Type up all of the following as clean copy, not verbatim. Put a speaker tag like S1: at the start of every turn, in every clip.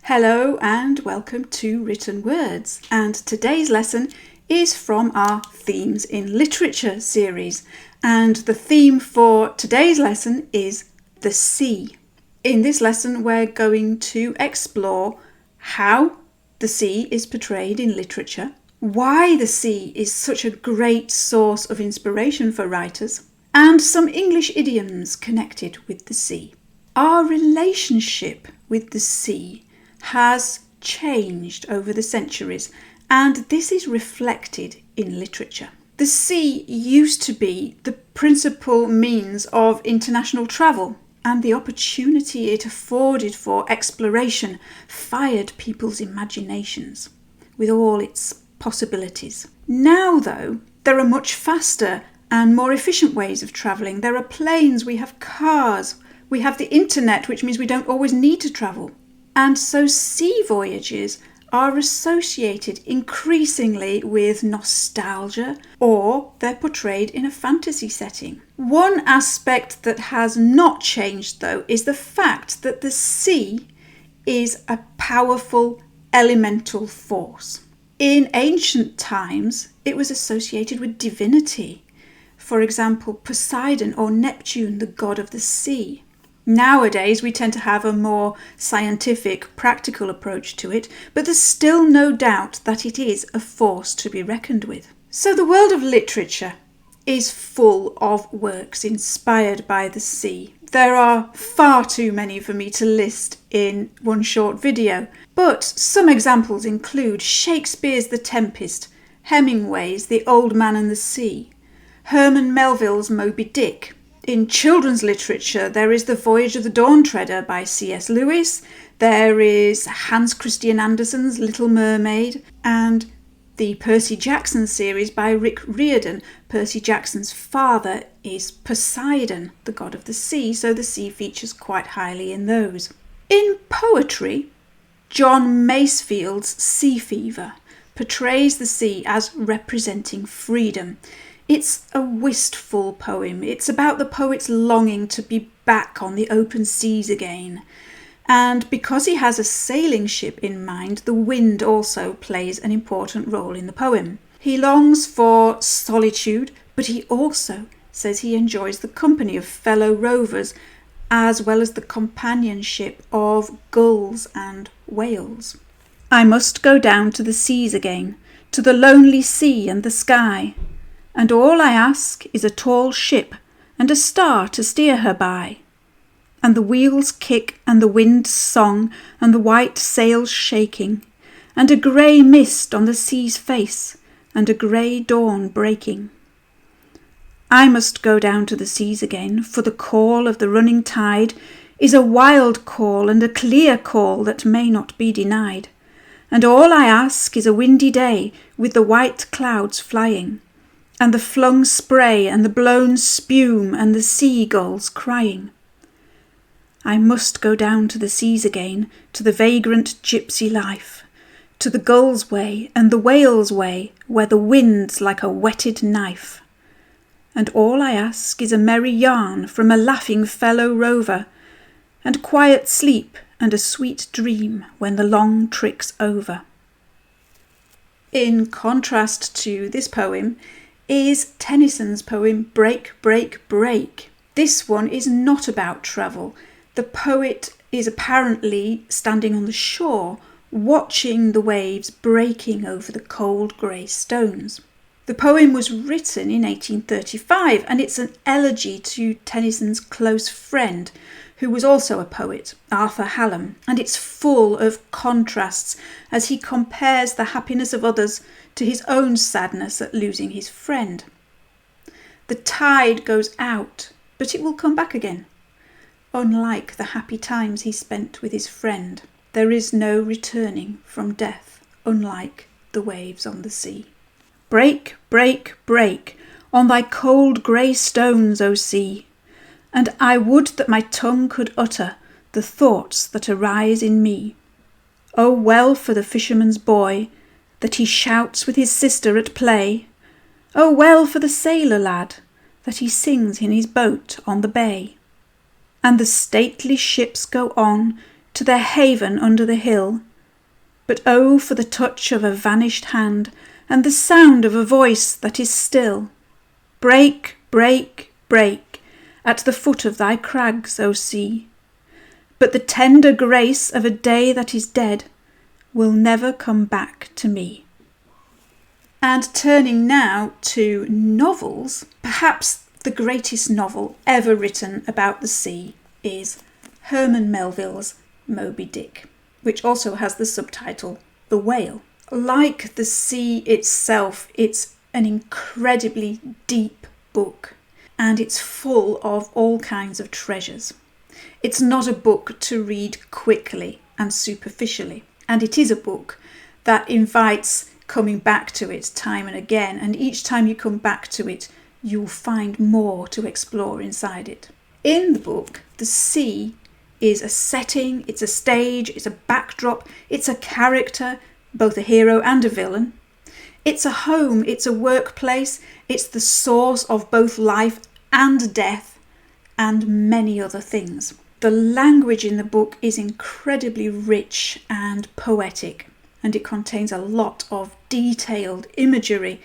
S1: Hello and welcome to Written Words, and today's lesson is from our Themes in Literature series, and the theme for today's lesson is the sea. In this lesson we're going to explore how the sea is portrayed in literature, why the sea is such a great source of inspiration for writers, and some English idioms connected with the sea. Our relationship with the sea has changed over the centuries, and this is reflected in literature. The sea used to be the principal means of international travel, and the opportunity it afforded for exploration fired people's imaginations with all its possibilities. Now, though, there are much faster and more efficient ways of travelling. There are planes, we have cars, we have the internet, which means we don't always need to travel. And so sea voyages are associated increasingly with nostalgia, or they're portrayed in a fantasy setting. One aspect that has not changed, though, is the fact that the sea is a powerful elemental force. In ancient times, it was associated with divinity. For example, Poseidon or Neptune, the god of the sea. Nowadays, we tend to have a more scientific, practical approach to it, but there's still no doubt that it is a force to be reckoned with. So the world of literature is full of works inspired by the sea. There are far too many for me to list in one short video, but some examples include Shakespeare's The Tempest, Hemingway's The Old Man and the Sea, Herman Melville's Moby Dick. In children's literature, there is The Voyage of the Dawn Treader by C.S. Lewis, there is Hans Christian Andersen's Little Mermaid, and the Percy Jackson series by Rick Riordan. Percy Jackson's father is Poseidon, the god of the sea, so the sea features quite highly in those. In poetry, John Masefield's Seafever portrays the sea as representing freedom. It's a wistful poem. It's about the poet's longing to be back on the open seas again. And because he has a sailing ship in mind, the wind also plays an important role in the poem. He longs for solitude, but he also says he enjoys the company of fellow rovers, as well as the companionship of gulls and whales. I must go down to the seas again, to the lonely sea and the sky. And all I ask is a tall ship and a star to steer her by. And the wheels kick and the wind's song and the white sails shaking, and a grey mist on the sea's face and a grey dawn breaking. I must go down to the seas again, for the call of the running tide is a wild call and a clear call that may not be denied. And all I ask is a windy day with the white clouds flying, and the flung spray and the blown spume and the seagulls crying. I must go down to the seas again, to the vagrant gypsy life, to the gull's way and the whale's way, where the wind's like a whetted knife. And all I ask is a merry yarn from a laughing fellow rover, and quiet sleep and a sweet dream when the long trick's over. In contrast to this poem is Tennyson's poem Break, Break, Break. This one is not about travel. The poet is apparently standing on the shore, watching the waves breaking over the cold grey stones. The poem was written in 1835, and it's an elegy to Tennyson's close friend, who was also a poet, Arthur Hallam, and it's full of contrasts as he compares the happiness of others to his own sadness at losing his friend. The tide goes out, but it will come back again. Unlike the happy times he spent with his friend, there is no returning from death, unlike the waves on the sea. Break, break, break on thy cold grey stones, O sea, and I would that my tongue could utter the thoughts that arise in me. O well for the fisherman's boy, that he shouts with his sister at play. O well for the sailor lad, that he sings in his boat on the bay. And the stately ships go on to their haven under the hill. But oh, for the touch of a vanished hand, and the sound of a voice that is still. Break, break, break, at the foot of thy crags, O sea. But the tender grace of a day that is dead will never come back to me. And turning now to novels, perhaps the greatest novel ever written about the sea is Herman Melville's Moby Dick, which also has the subtitle The Whale. Like the sea itself, it's an incredibly deep book, and it's full of all kinds of treasures. It's not a book to read quickly and superficially, and it is a book that invites coming back to it time and again, and each time you come back to it, you'll find more to explore inside it. In the book, the sea is a setting, it's a stage, it's a backdrop, it's a character, both a hero and a villain. It's a home, it's a workplace, it's the source of both life and death, and many other things. The language in the book is incredibly rich and poetic, and it contains a lot of detailed imagery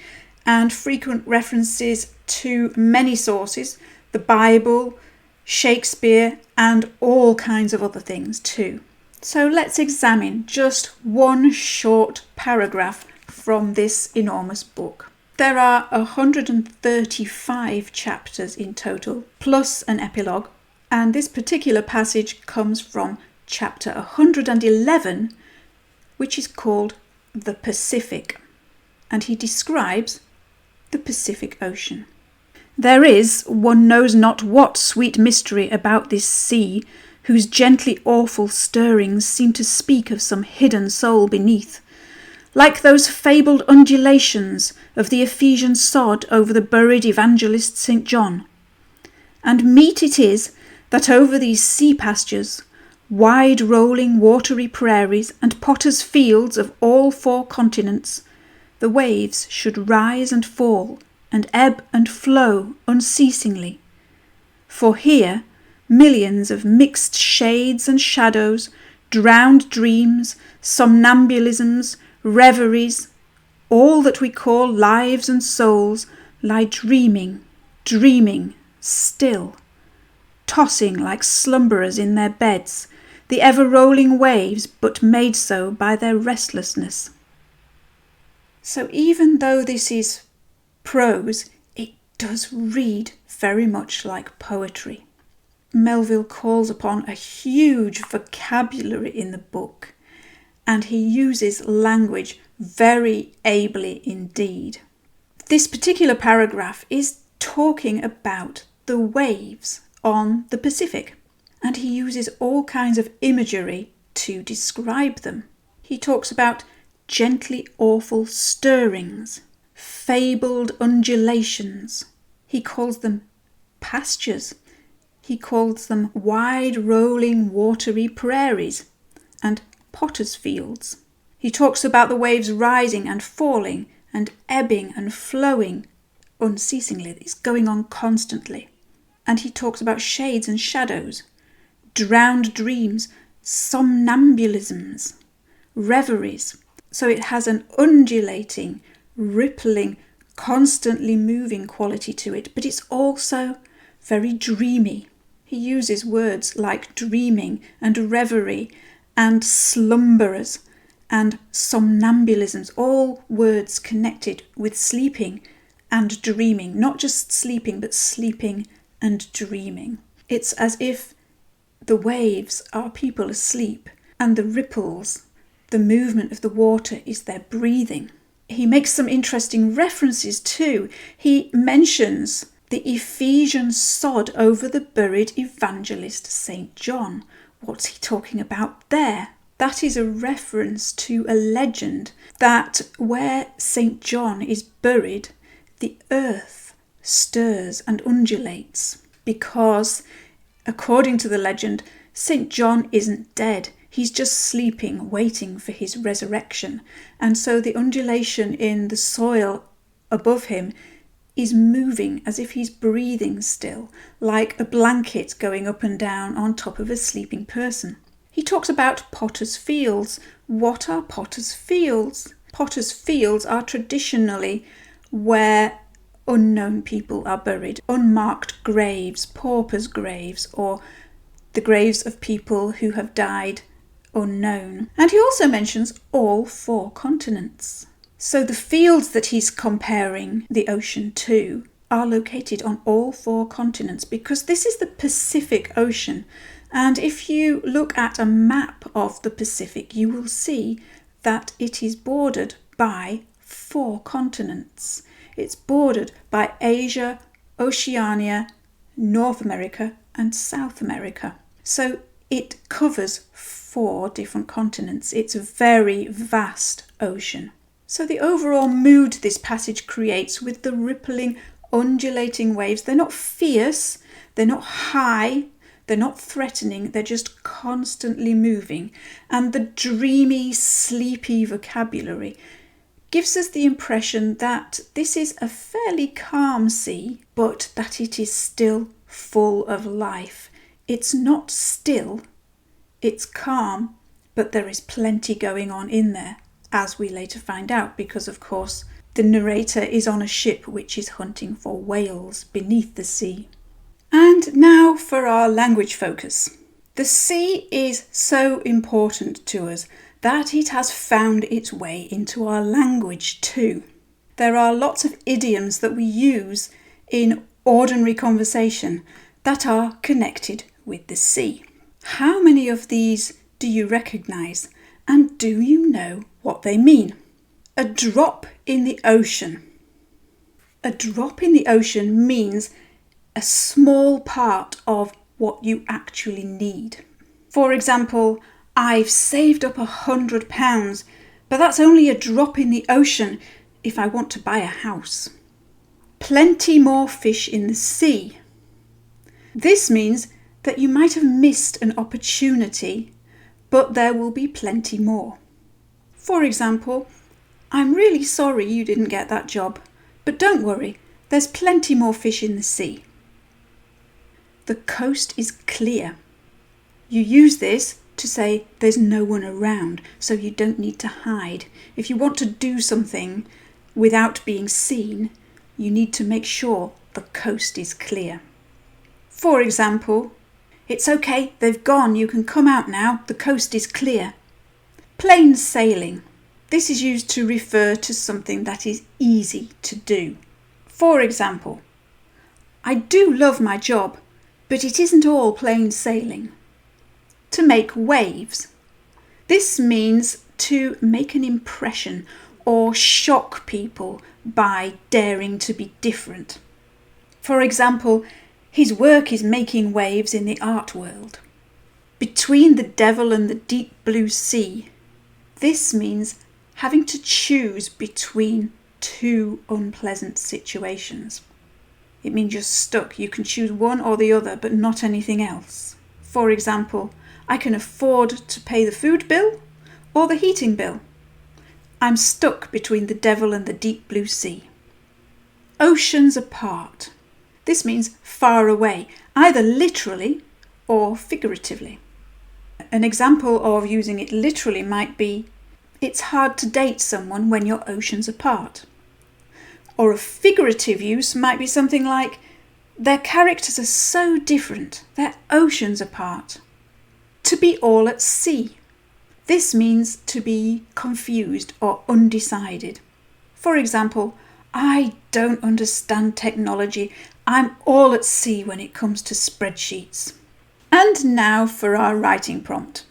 S1: and frequent references to many sources, the Bible, Shakespeare, and all kinds of other things too. So let's examine just one short paragraph from this enormous book. There are 135 chapters in total, plus an epilogue, and this particular passage comes from chapter 111, which is called The Pacific, and he describes the Pacific Ocean. There is, one knows not what sweet mystery about this sea, whose gently awful stirrings seem to speak of some hidden soul beneath, like those fabled undulations of the Ephesian sod over the buried evangelist St. John. And meet it is that over these sea pastures, wide rolling watery prairies and potters' fields of all four continents, the waves should rise and fall and ebb and flow unceasingly. For here millions of mixed shades and shadows, drowned dreams, somnambulisms, reveries, all that we call lives and souls, lie dreaming, still, tossing like slumberers in their beds, the ever-rolling waves but made so by their restlessness. So even though this is prose, it does read very much like poetry. Melville calls upon a huge vocabulary in the book, and he uses language very ably indeed. This particular paragraph is talking about the waves on the Pacific, and he uses all kinds of imagery to describe them. He talks about gently awful stirrings, fabled undulations. He calls them pastures. He calls them wide rolling watery prairies and potters' fields. He talks about the waves rising and falling and ebbing and flowing unceasingly. It's going on constantly. And he talks about shades and shadows, drowned dreams, somnambulisms, reveries. So it has an undulating, rippling, constantly moving quality to it, but it's also very dreamy. He uses words like dreaming and reverie and slumberers and somnambulisms, all words connected with sleeping and dreaming, not just sleeping, but sleeping and dreaming. It's as if the waves are people asleep and the ripples, the movement of the water, is their breathing. He makes some interesting references too. He mentions the Ephesian sod over the buried evangelist St. John. What's he talking about there? That is a reference to a legend that where St. John is buried, the earth stirs and undulates because, according to the legend, St. John isn't dead. He's just sleeping, waiting for his resurrection. And so the undulation in the soil above him is moving as if he's breathing still, like a blanket going up and down on top of a sleeping person. He talks about potter's fields. What are potter's fields? Potter's fields are traditionally where unknown people are buried, unmarked graves, paupers' graves, or the graves of people who have died unknown. And he also mentions all 4 continents. So the fields that he's comparing the ocean to are located on all 4 continents, because this is the Pacific Ocean. And if you look at a map of the Pacific, you will see that it is bordered by 4 continents. It's bordered by Asia, Oceania, North America, and South America. So it covers 4 different continents. It's a very vast ocean. So the overall mood this passage creates with the rippling, undulating waves, they're not fierce, they're not high, they're not threatening, they're just constantly moving. And the dreamy, sleepy vocabulary gives us the impression that this is a fairly calm sea, but that it is still full of life. It's not still, it's calm, but there is plenty going on in there, as we later find out, because of course the narrator is on a ship which is hunting for whales beneath the sea. And now for our language focus. The sea is so important to us that it has found its way into our language too. There are lots of idioms that we use in ordinary conversation that are connected with the sea. How many of these do you recognise, and do you know what they mean? A drop in the ocean. A drop in the ocean means a small part of what you actually need. For example, I've saved up £100, but that's only a drop in the ocean if I want to buy a house. Plenty more fish in the sea. This means that you might have missed an opportunity, but there will be plenty more. For example, I'm really sorry you didn't get that job, but don't worry, there's plenty more fish in the sea. The coast is clear. You use this to say there's no one around, so you don't need to hide. If you want to do something without being seen, you need to make sure the coast is clear. For example, it's okay, they've gone, you can come out now, the coast is clear. Plain sailing. This is used to refer to something that is easy to do. For example, I do love my job, but it isn't all plain sailing. To make waves. This means to make an impression or shock people by daring to be different. For example, his work is making waves in the art world. Between the devil and the deep blue sea. This means having to choose between 2 unpleasant situations. It means you're stuck. You can choose one or the other, but not anything else. For example, I can afford to pay the food bill or the heating bill. I'm stuck between the devil and the deep blue sea. Oceans apart. This means far away, either literally or figuratively. An example of using it literally might be, it's hard to date someone when you're oceans apart. Or a figurative use might be something like, their characters are so different, they're oceans apart. To be all at sea. This means to be confused or undecided. For example, I don't understand technology. I'm all at sea when it comes to spreadsheets. And now for our writing prompt.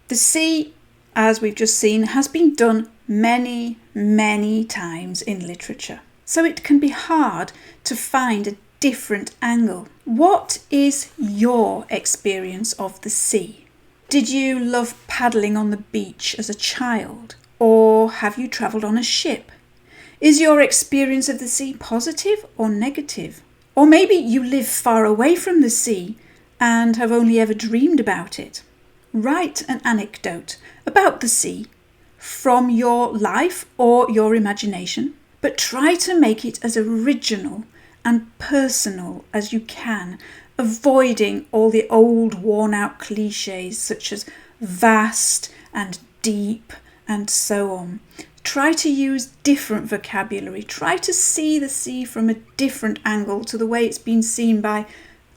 S1: The sea, as we've just seen, has been done many, many times in literature. So it can be hard to find a different angle. What is your experience of the sea? Did you love paddling on the beach as a child? Or have you travelled on a ship? Is your experience of the sea positive or negative? Or maybe you live far away from the sea and have only ever dreamed about it. Write an anecdote about the sea from your life or your imagination, but try to make it as original and personal as you can, avoiding all the old worn-out cliches such as vast and deep and so on. Try to use different vocabulary. Try to see the sea from a different angle to the way it's been seen by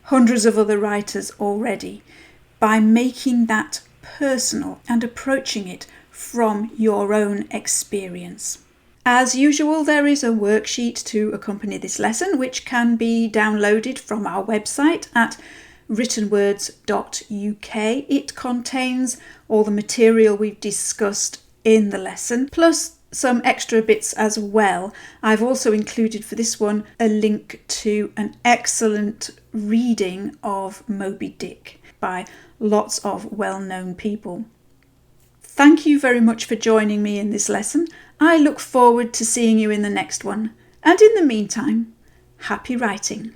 S1: hundreds of other writers already, by making that personal and approaching it from your own experience. As usual, there is a worksheet to accompany this lesson, which can be downloaded from our website at writtenwords.uk. It contains all the material we've discussed in the lesson, plus some extra bits as well. I've also included for this one a link to an excellent reading of Moby Dick by lots of well-known people. Thank you very much for joining me in this lesson. I look forward to seeing you in the next one. And in the meantime, happy writing.